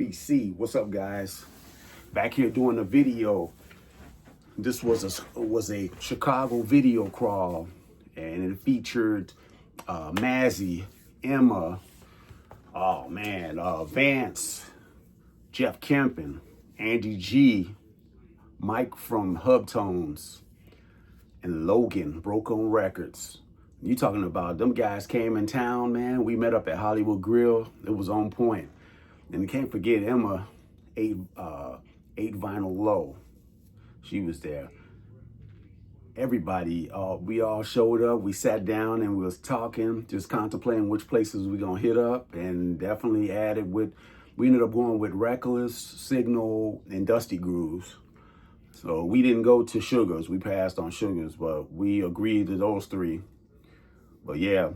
BC. What's up, guys? Back here doing a video. This was a Chicago video crawl, and it featured Mazzy, Emma, oh man, Vance, Jeff Kempin, Andy G, Mike from Hubtones, and Logan, Broke on Records. You talking about them guys came in town, man. We met up at Hollywood Grill. It was on point. And you can't forget Emma, 8 Vinyl Low. She was there. Everybody, we all showed up. We sat down and we was talking, just contemplating which places we gonna hit up, and definitely we ended up going with Reckless, Signal, and Dusty Grooves. So we didn't go to Sugars. We passed on Sugars, but we agreed to those three. But yeah,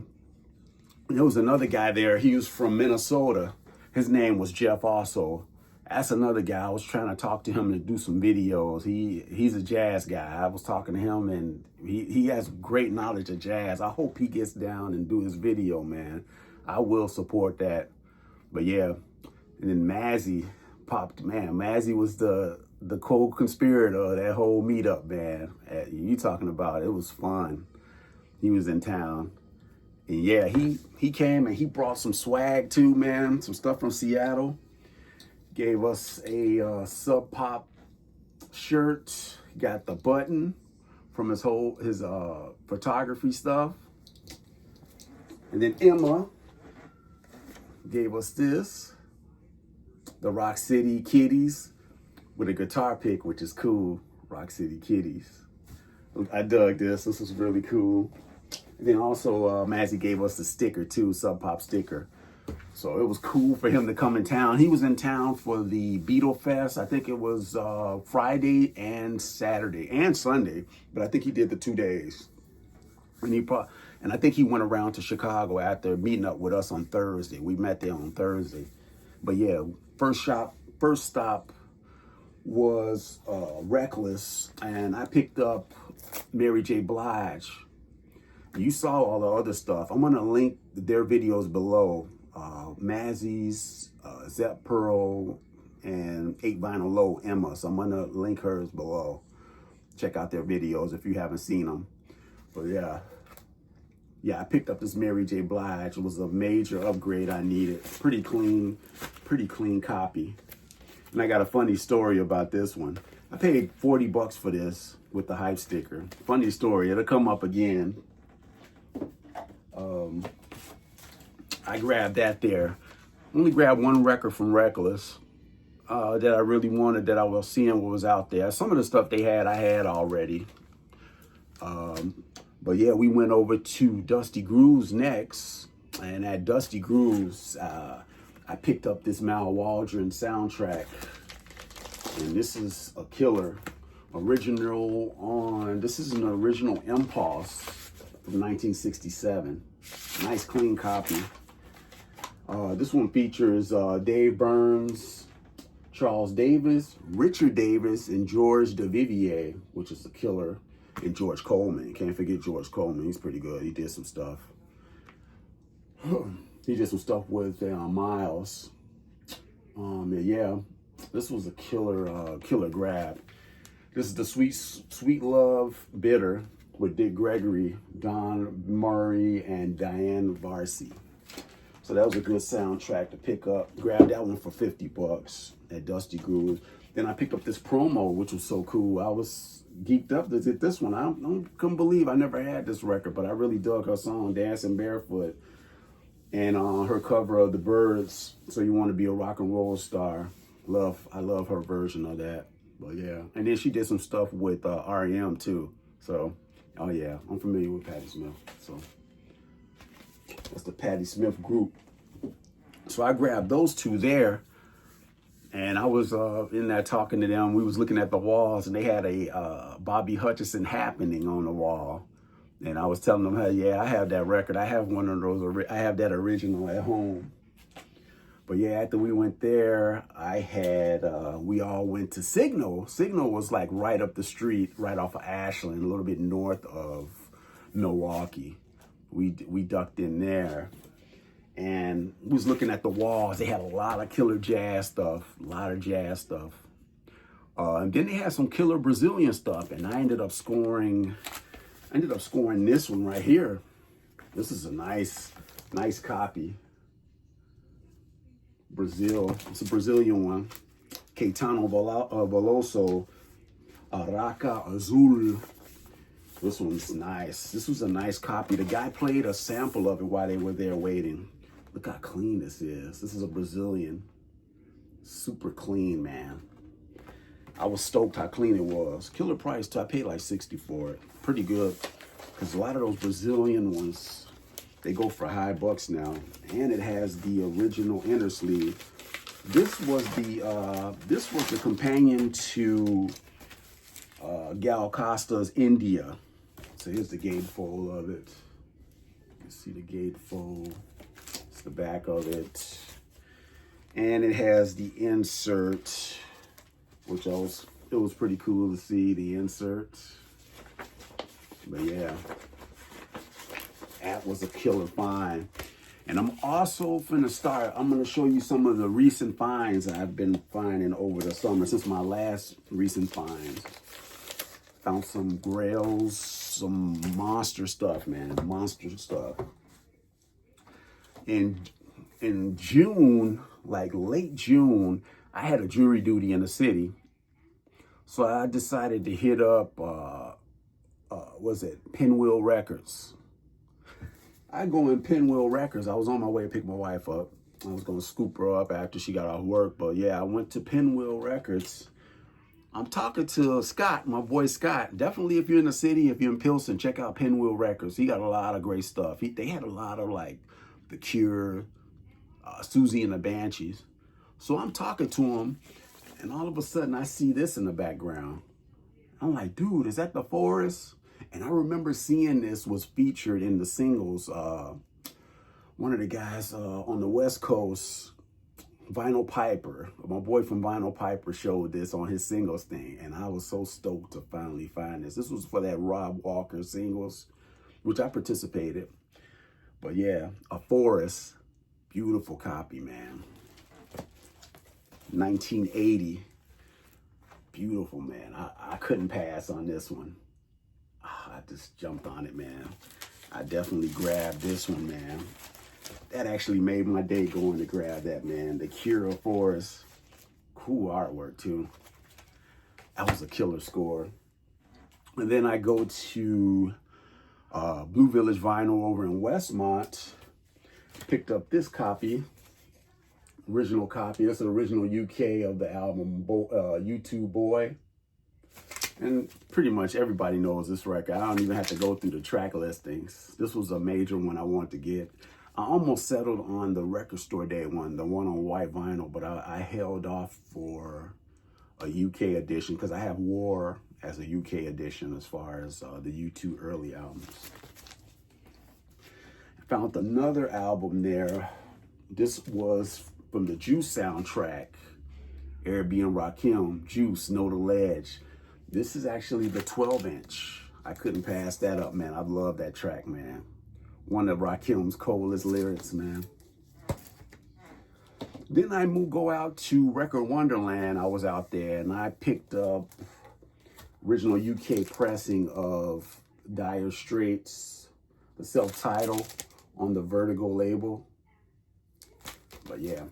there was another guy there. He was from Minnesota. His name was Jeff also. That's another guy. I was trying to talk to him to do some videos. He's a jazz guy. I was talking to him, and he has great knowledge of jazz. I hope he gets down and do his video, man. I will support that. But yeah, and then Mazzy popped. Man, Mazzy was the co-conspirator of that whole meetup, man. You talking about, it was fun. He was in town. And yeah, he came and he brought some swag too, man. Some stuff from Seattle. Gave us a Sub Pop shirt. Got the button from his photography stuff. And then Emma gave us this, the Rock City Kitties, with a guitar pick, which is cool. Rock City Kitties. I dug this. This was really cool. And then also Mazzy gave us the sticker too, Sub Pop sticker. So it was cool for him to come in town. He was in town for the Beatle Fest. I think it was Friday and Saturday and Sunday, but I think he did the 2 days. And I think he went around to Chicago after meeting up with us on Thursday. We met there on Thursday. But yeah, first stop was Reckless, and I picked up Mary J. Blige. You saw all the other stuff. I'm gonna link their videos below. Mazzy's, Zep Pearl, and 8 Vinyl Low, Emma. So I'm gonna link hers below. Check out their videos if you haven't seen them. But yeah, I picked up this Mary J. Blige. It was a major upgrade I needed. Pretty clean copy. And I got a funny story about this one. I paid $40 for this with the hype sticker. Funny story, it'll come up again. I grabbed that there. Only grabbed one record from Reckless that I really wanted, that I was seeing what was out there. Some of the stuff they had, I had already. But yeah, we went over to Dusty Grooves next. And at Dusty Grooves, I picked up this Mal Waldron soundtrack. And this is a killer. This is an original Impulse from 1967. Nice clean copy. This one features Dave Burns, Charles Davis, Richard Davis, and George Duvivier, which is a killer, and George Coleman. Can't forget George Coleman. He's pretty good. He did some stuff. He did some stuff with Miles. Yeah, this was a killer grab. This is the Sweet Love Bitter with Dick Gregory, Don Murray, and Diane Varsi. So that was a good soundtrack to pick up. Grabbed that one for $50 at Dusty Grooves. Then I picked up this promo, which was so cool. I was geeked up to get this one. I couldn't believe I never had this record, but I really dug her song, Dancing Barefoot, and her cover of The Byrds, So You Want to Be a Rock and Roll Star. I love her version of that. But yeah, and then she did some stuff with R.E.M. too. So, oh yeah, I'm familiar with Patti Smith. So that's the Patti Smith group. So I grabbed those two there, and I was in there talking to them. We was looking at the walls, and they had a Bobby Hutcherson Happening on the wall. And I was telling them, hey, yeah, I have that record. I have one of those. I have that original at home. But yeah, after we went there, we all went to Signal. Signal was like right up the street, right off of Ashland, a little bit north of Milwaukee. We ducked in there. And was looking at the walls. They had a lot of killer jazz stuff, a lot of jazz stuff. And then they had some killer Brazilian stuff, and I ended up scoring this one right here. This is a nice copy. Brazil, it's a Brazilian one. Caetano Veloso, Araca Azul. This one's nice. This was a nice copy. The guy played a sample of it while they were there waiting. Look how clean this is. This is a Brazilian. Super clean, man. I was stoked how clean it was. Killer price too. I paid like 60 for it. Pretty good. Because a lot of those Brazilian ones, they go for high bucks now. And it has the original inner sleeve. This was the companion to Gal Costa's India. So here's the gatefold of it. You can see the gatefold. It's the back of it. And it has the insert, which it was pretty cool to see the insert. But yeah, that was a killer find. And I'm also I'm gonna show you some of the recent finds I've been finding over the summer since my last recent finds. Found some grails, some monster stuff, man, monster stuff. In June, like late June, I had a jury duty in the city. So I decided to hit up, Pinwheel Records. I go in Pinwheel Records. I was on my way to pick my wife up. I was going to scoop her up after she got off work. But yeah, I went to Pinwheel Records. I'm talking to Scott, my boy Scott. Definitely if you're in the city, if you're in Pilsen, check out Pinwheel Records. He got a lot of great stuff. They had a lot of like The Cure, Susie and the Banshees. So I'm talking to him, and all of a sudden I see this in the background. I'm like, dude, is that The Forest? And I remember seeing this was featured in the singles. One of the guys on the West Coast, Vinyl Piper, my boy from Vinyl Piper showed this on his singles thing. And I was so stoked to finally find this. This was for that Rob Walker singles, which I participated. But yeah, A Forest, beautiful copy, man. 1980, beautiful, man. I couldn't pass on this one. I just jumped on it, man. I definitely grabbed this one, man. That actually made my day going to grab that, man. The Cure of Forest. Cool artwork, too. That was a killer score. And then I go to Blue Village Vinyl over in Westmont. Picked up this copy. Original copy. That's an original UK of the album U2 Boy. And pretty much everybody knows this record. I don't even have to go through the track listings. This was a major one I wanted to get. I almost settled on the record store day one, the one on white vinyl, but I held off for a UK edition because I have War as a UK edition as far as the U2 early albums. I found another album there. This was from the Juice soundtrack, Airbnb and Rakim, Juice, Know the Ledge. This is actually the 12-inch. I couldn't pass that up, man. I love that track, man. One of Rakim's coolest lyrics, man. Then I go out to Record Wonderland. I was out there and I picked up original UK pressing of Dire Straits, the self-title on the Vertigo label. But yeah,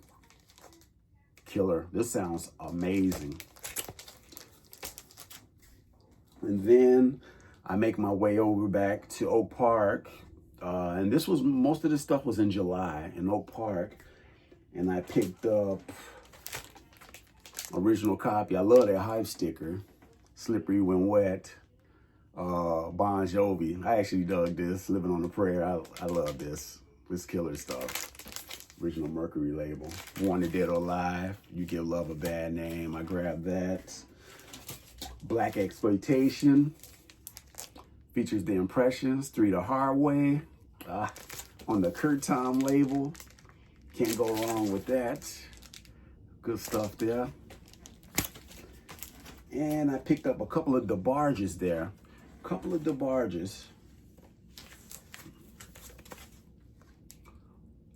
killer. This sounds amazing. And then I make my way over back to Oak Park. And most of this stuff was in July in Oak Park. And I picked up original copy. I love that Hype sticker. Slippery When Wet. Bon Jovi. I actually dug this. Living on a Prayer. I love this. This killer stuff. Original Mercury label. Wanted Dead or Alive. You Give Love a Bad Name. I grabbed that. Black Exploitation. Features The Impressions. 3 the Hard Way. On the Kurt Tom label. Can't go wrong with that. Good stuff there. And I picked up a couple of DeBarges there. Couple of DeBarges.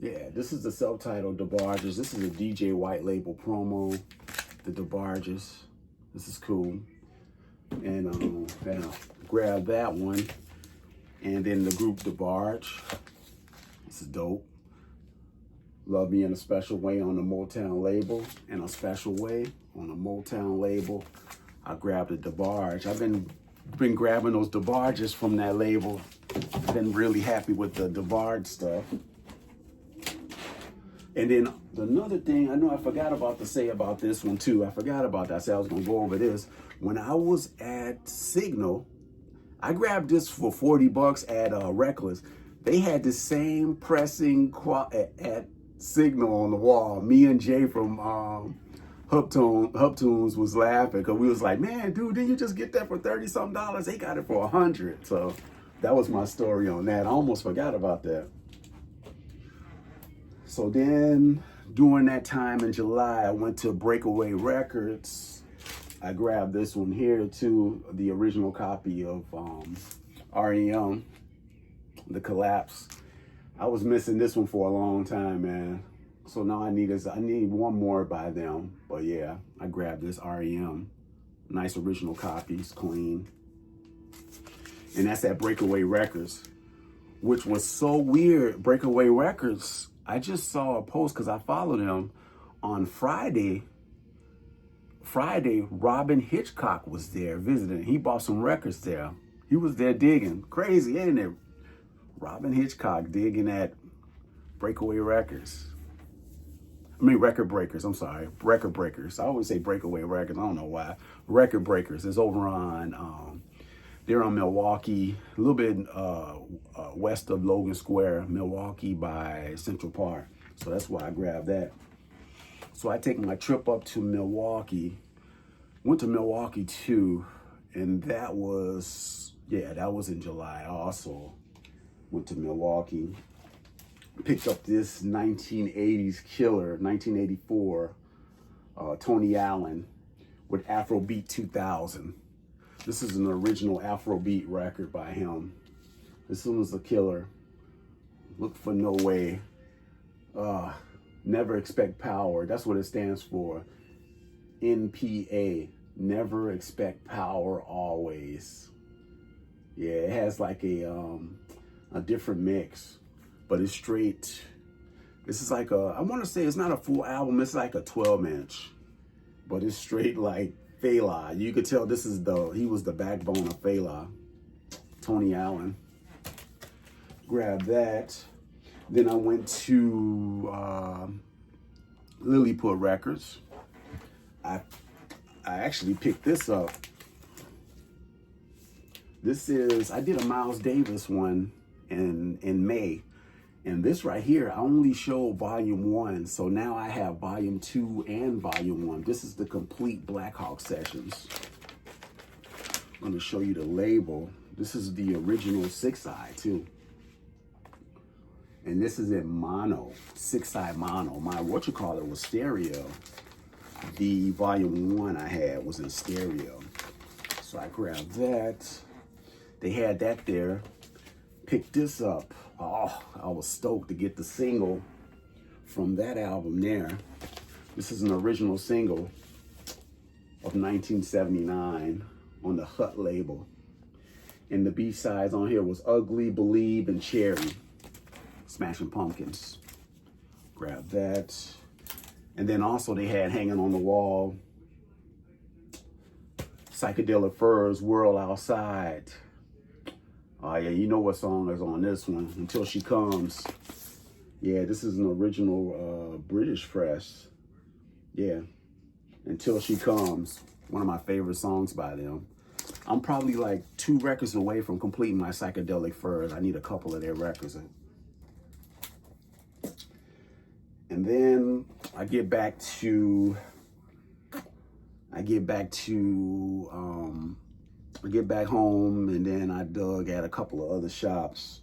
Yeah, This is the self-titled DeBarges. This is a DJ white label promo. The DeBarges. This is cool. And grab that one. And then the group DeBarge. This is dope. Love Me in a Special Way on the Motown label. In a Special Way on the Motown label. I grabbed the DeBarge. I've been grabbing those DeBarges from that label. I've been really happy with the DeBarge stuff. And then another thing, I know I forgot about to say about this one too. I forgot about that. I said I was gonna go over this. When I was at Signal, I grabbed this for 40 bucks at Reckless. They had the same pressing at Signal on the wall. Me and Jay from Hub Tunes was laughing because we was like, man, dude, didn't you just get that for 30 something dollars? They got it for 100. So that was my story on that. I almost forgot about that. So then during that time in July, I went to Breakaway Records. I grabbed this one here too, the original copy of REM, The Collapse. I was missing this one for a long time, man. So now I need one more by them. But yeah, I grabbed this REM. Nice original copy, it's clean. And that's at Breakaway Records, which was so weird. Breakaway Records, I just saw a post because I followed him on Friday. Robin Hitchcock was there visiting. He bought some records there. He was there digging. Crazy, ain't it? Robin Hitchcock digging at Breakaway Records. I mean, Record Breakers, I'm sorry. Record Breakers. I always say Breakaway Records. I don't know why. Record Breakers is over on, they're on Milwaukee, a little bit west of Logan Square, Milwaukee by Central Park. So that's why I grabbed that. So I take my trip up to Milwaukee. Went to Milwaukee too, and that was in July. I also went to Milwaukee. Picked up this 1980s killer, 1984, Tony Allen with Afrobeat 2000. This is an original Afrobeat record by him. This one was a killer. Look for No Way. Never Expect Power. That's what it stands for. NPA. Never Expect Power Always. Yeah, it has like a different mix. But it's straight. This is like I want to say it's not a full album. It's like a 12-inch. But it's straight like Fela. You could tell he was the backbone of Fela. Tony Allen. Grab that. Then I went to Lilliput Records. I actually picked this up. I did a Miles Davis one in May. And this right here, I only showed volume 1. So now I have volume 2 and volume 1. This is the complete Black Hawk sessions. I'm gonna show you the label. This is the original 6-eye too. And this is in mono, 6-eye mono. My was stereo. The volume 1 I had was in stereo. So I grabbed that. They had that there. Picked this up. Oh, I was stoked to get the single from that album there. This is an original single of 1979 on the Hut label. And the B-sides on here was Ugly, Believe, and Cherry. Smashing Pumpkins. Grab that. And then also they had hanging on the wall Psychedelic Furs, World Outside. Oh yeah, you know what song is on this one, Until She Comes. Yeah, this is an original British press. Yeah, Until She Comes, one of my favorite songs by them. I'm probably like 2 records away from completing my Psychedelic Furs. I need a couple of their records. And then I get back home, and then I dug at a couple of other shops,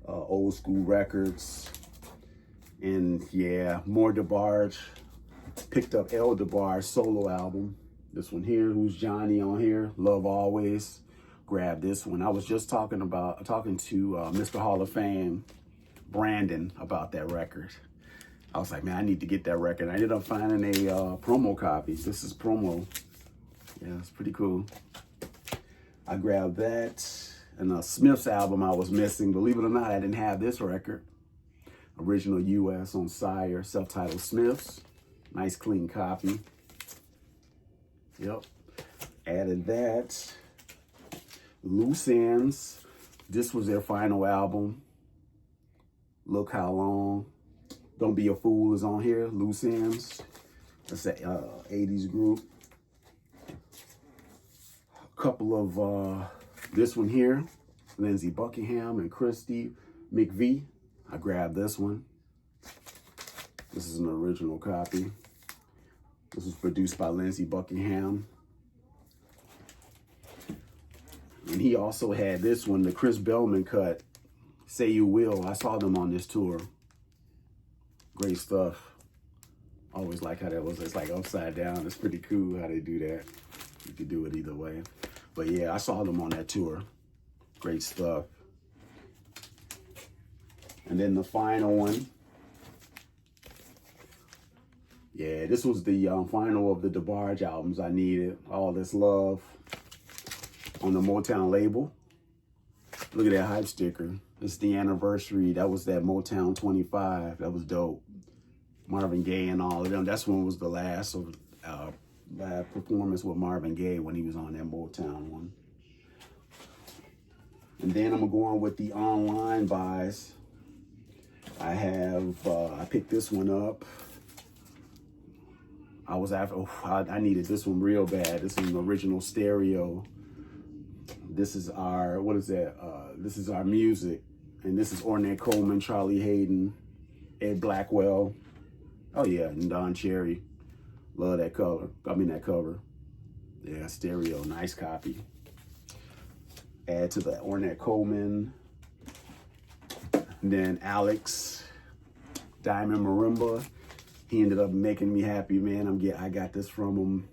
Old School Records, and yeah, more DeBarge. Picked up El DeBarge solo album. This one here, Who's Johnny on here, Love Always. Grabbed this one. I was just talking to Mr. Hall of Fame, Brandon, about that record. I was like, man, I need to get that record. I ended up finding a promo copy. This is promo. Yeah, it's pretty cool. I grabbed that and a Smith's album I was missing. Believe it or not, I didn't have this record. Original US on Sire, self-titled Smiths. Nice clean copy. Yep. Added that. Loose Ends. This was their final album. Look How Long. Don't Be a Fool is on here. Loose Ends. That's an 80s group. A couple of this one here. Lindsey Buckingham and Christy McVie. I grabbed this one. This is an original copy. This was produced by Lindsey Buckingham. And he also had this one, the Chris Bellman cut, Say You Will. I saw them on this tour. Great stuff. Always like how that was. It's like upside down. It's pretty cool how they do that. You could do it either way. But yeah, I saw them on that tour. Great stuff. And then the final one. Yeah, this was the final of the DeBarge albums I needed. All This Love on the Motown label. Look at that hype sticker. It's the anniversary. That was that Motown 25. That was dope. Marvin Gaye and all of them. That's when was the last of performance with Marvin Gaye when he was on that Motown one. And then I'm gonna go on with the online buys. I picked this one up. I needed this one real bad. This is an original stereo. This is our, what is that? This is Our Music. And this is Ornette Coleman, Charlie Hayden, Ed Blackwell. Oh yeah, and Don Cherry. Love that color. That cover. Yeah, stereo, nice copy. Add to the Ornette Coleman. And then Alex, Diamond Marimba. He ended up making me happy, man. I got this from him.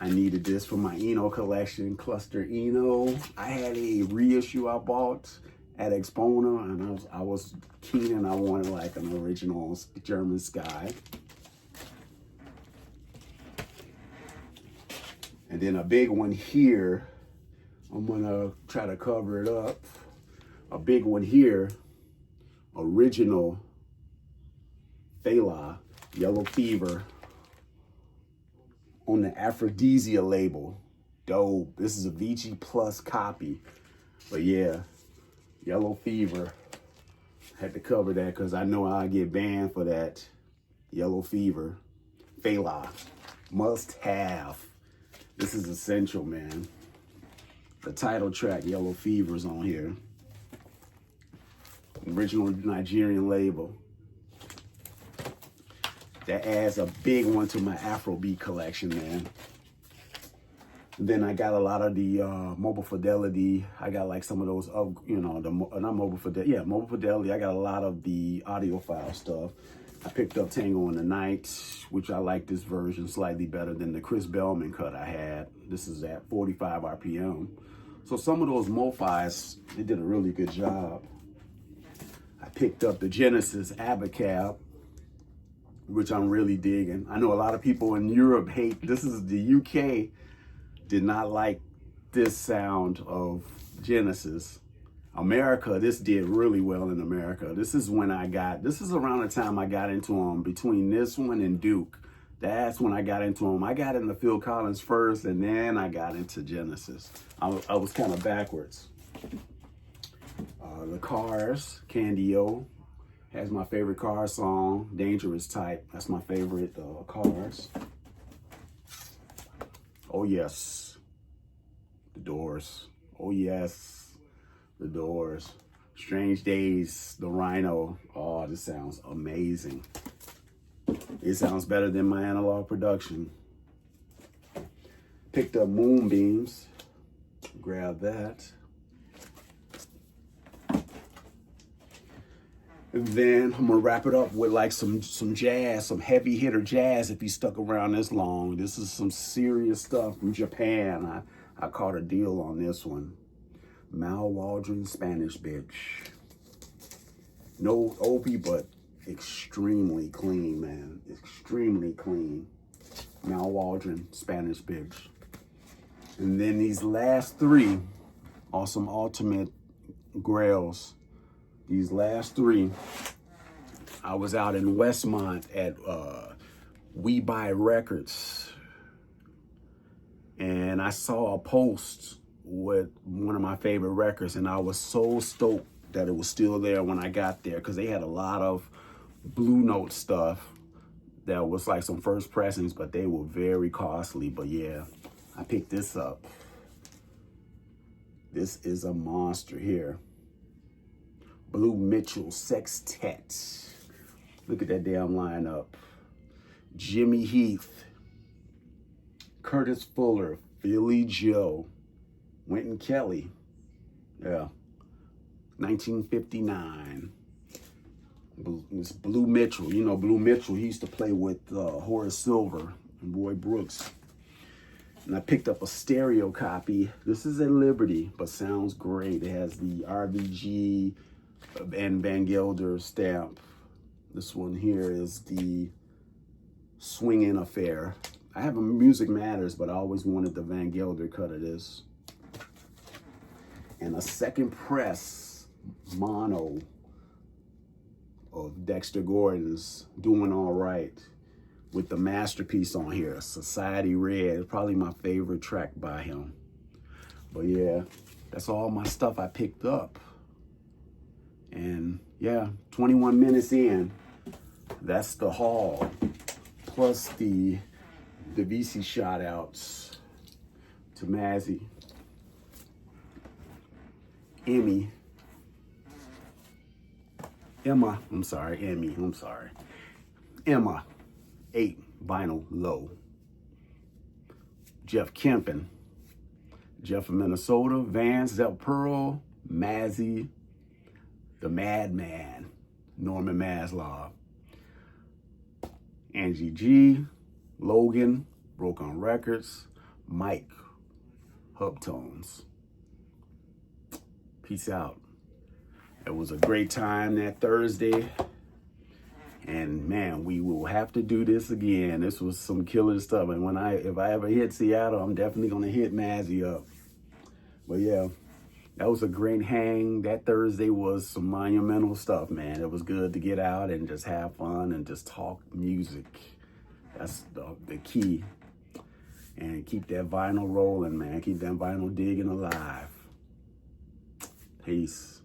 I needed this for my Eno collection, Cluster Eno. I had a reissue I bought at Exponent, and I was keen and I wanted like an original German Sky. And then a big one here. I'm gonna try to cover it up. A big one here, original Fela, Yellow Fever, on the Aphrodisia label. Dope. This is a VG Plus copy. But yeah, Yellow Fever. Had to cover that because I know I'll get banned for that. Yellow Fever. Fela. Must have. This is essential, man. The title track, Yellow Fever, is on here. Original Nigerian label. That adds a big one to my Afrobeat collection, man. Then I got a lot of the Mobile Fidelity. I got like some of those, not Mobile Fidelity. Yeah, Mobile Fidelity. I got a lot of the audiophile stuff. I picked up Tango in the Night, which I like this version slightly better than the Chris Bellman cut I had. This is at 45 RPM. So some of those MoFis, they did a really good job. I picked up the Genesis Abacab, which I'm really digging. I know a lot of people in Europe hate, this is the UK, did not like this sound of Genesis. America, this did really well in America. This is around the time I got into them, between this one and Duke. That's when I got into them. I got into Phil Collins first, and then I got into Genesis. I was kind of backwards. The Cars, Candy O, has my favorite Cars song, Dangerous Type. That's my favorite Cars. Oh yes, The Doors. Oh yes, The Doors. Strange Days, The Rhino. Oh, this sounds amazing. It sounds better than my analog production. Picked up Moonbeams. Grab that. And then I'm gonna wrap it up with like some jazz, some heavy hitter jazz if you stuck around this long. This is some serious stuff from Japan. I caught a deal on this one. Mal Waldron, Spanish bitch. No Opie, but extremely clean, man. Extremely clean. Mal Waldron, Spanish bitch. And then these last three are some ultimate grails. These last three, I was out in Westmont at We Buy Records, and I saw a post with one of my favorite records, and I was so stoked that it was still there when I got there, because they had a lot of Blue Note stuff that was like some first pressings, but they were very costly. But yeah, I picked this up. This is a monster here. Blue Mitchell Sextet. Look at that damn lineup. Jimmy Heath, Curtis Fuller, Philly Joe, Wynton Kelly. Yeah, 1959. It's Blue Mitchell. You know Blue Mitchell, he used to play with Horace Silver and Roy Brooks. And I picked up a stereo copy. This is a Liberty, but sounds great. It has the RVG and Van Gelder stamp. This one here is the Swingin' Affair. I have a Music Matters, but I always wanted the Van Gelder cut of this. And a second press mono of Dexter Gordon's Doing All Right, with the masterpiece on here, Society Red. Probably my favorite track by him. But yeah, that's all my stuff I picked up. And yeah, 21 minutes in, that's the haul. Plus the VC shout outs to Mazzy, Emma, 8 vinyl low. Jeff Kempin, Jeff of Minnesota, Vance, Zell Pearl, Mazzy, the Madman, Norman Maslow, Angie G, Logan, Broken Records, Mike, Hubtones. Peace out. It was a great time that Thursday. And man, we will have to do this again. This was some killer stuff. And if I ever hit Seattle, I'm definitely gonna hit Mazzy up. But yeah, that was a great hang. That Thursday was some monumental stuff, man. It was good to get out and just have fun and just talk music. That's the key. And keep that vinyl rolling, man. Keep that vinyl digging alive. Peace.